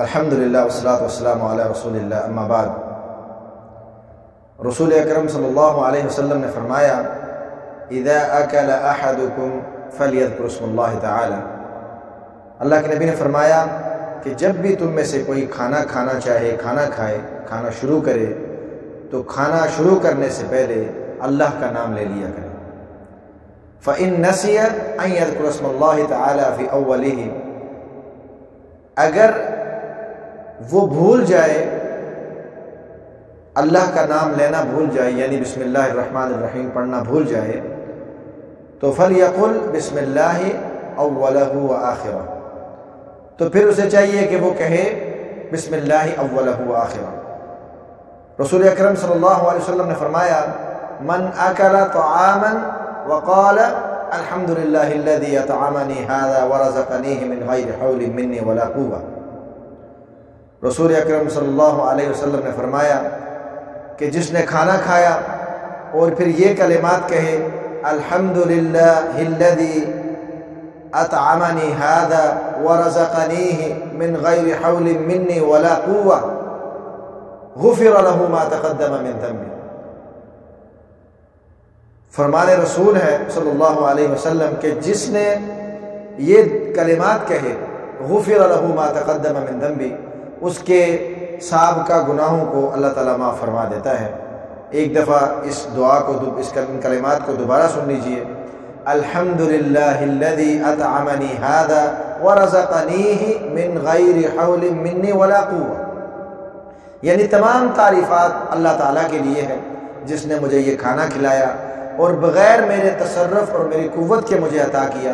الحمدللہ والصلاۃ والسلام علی رسول اللہ اما بعد۔ رسول اکرم صلی اللہ علیہ وسلم نے فرمایا اذا اکل احدکم فلیذکر اسم اللہ تعالی۔ اللہ کے نبی نے فرمایا کہ جب بھی تم میں سے کوئی کھانا کھانا چاہے، کھانا کھائے، کھانا شروع کرے تو کھانا شروع کرنے سے پہلے اللہ کا نام لے لیا کرے۔ فَإِن نَسِيَ أَن يَذْكُرَ اسْمَ اللَّهِ تَعَالَى فِي أَوَّلِهِ، اگر وہ بھول جائے، اللہ کا نام لینا بھول جائے، یعنی بسم اللہ الرحمن الرحیم پڑھنا بھول جائے، تو فَلْيَقُلْ بسم اللہ اولہ وآخرہ، تو پھر اسے چاہیے کہ وہ کہے بسم اللہ اولہ وآخرہ۔ رسول اکرم صلی اللہ علیہ وسلم نے فرمایا من اکل طعاما وقال الحمد للہ الذی اطعمنی ھذا ورزقنیہ من غیر حول منی ولا قوہ۔ رسول اکرم صلی اللہ علیہ وسلم نے فرمایا کہ جس نے کھانا کھایا اور پھر یہ کلمات کہے الحمد للہ الذی اطعمنی ھذا ورزقنیہ من غیر حول منی ولا قوہ غفر له ما تقدم من ذنبه۔ فرمان رسول ہے صلی اللہ علیہ وسلم کہ جس نے یہ کلمات کہے غفر له ما تقدم من ذنبه، اس کے سابقہ گناہوں کو اللہ تعالیٰ معاف فرما دیتا ہے۔ ایک دفعہ اس دعا کو، اس کلمات کو دوبارہ سن لیجئے، الحمد للہ الذی اطعمنی ھذا ورزقنیہ من غیر حول منی ولا قوہ، یعنی تمام تعریفات اللہ تعالیٰ کے لیے ہے جس نے مجھے یہ کھانا کھلایا اور بغیر میرے تصرف اور میری قوت کے مجھے عطا کیا۔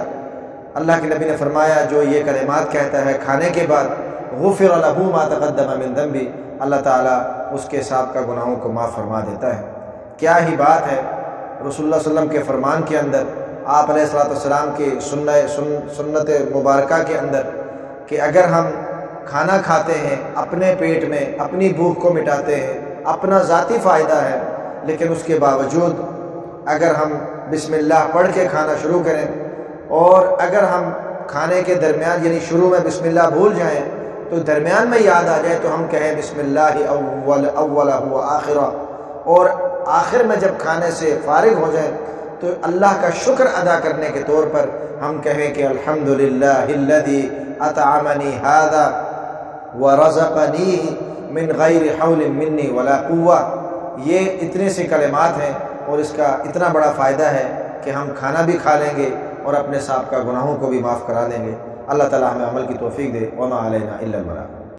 اللہ کے نبی نے فرمایا جو یہ کلمات کہتا ہے کھانے کے بعد غفر له ما تقدم من ذنبه، اللہ تعالیٰ اس کے سابقہ گناہوں کو معاف فرما دیتا ہے۔ کیا ہی بات ہے رسول اللہ صلی اللہ علیہ وسلم کے فرمان کے اندر، آپ علیہ السلام کی سنت مبارکہ کے اندر، کہ اگر ہم کھانا کھاتے ہیں اپنے پیٹ میں اپنی بھوک کو مٹاتے ہیں، اپنا ذاتی فائدہ ہے، لیکن اس کے باوجود اگر ہم بسم اللہ پڑھ کے کھانا شروع کریں اور اگر ہم کھانے کے درمیان یعنی شروع میں بسم اللہ بھول جائیں تو درمیان میں یاد آ جائے تو ہم کہیں بسم اللہ اولہ وآخرہ، اور آخر میں جب کھانے سے فارغ ہو جائیں تو اللہ کا شکر ادا کرنے کے طور پر ہم کہیں کہ الحمدللہ الذی اطعمنی ھذا ورزقنیہ من غیر حول منی ولا قوہ۔ یہ اتنے سے کلمات ہیں اور اس کا اتنا بڑا فائدہ ہے کہ ہم کھانا بھی کھا لیں گے اور اپنے سابقہ گناہوں کو بھی معاف کرا دیں گے۔ اللہ تعالیٰ ہمیں عمل کی توفیق دے۔ وما علینا الا البلاغ۔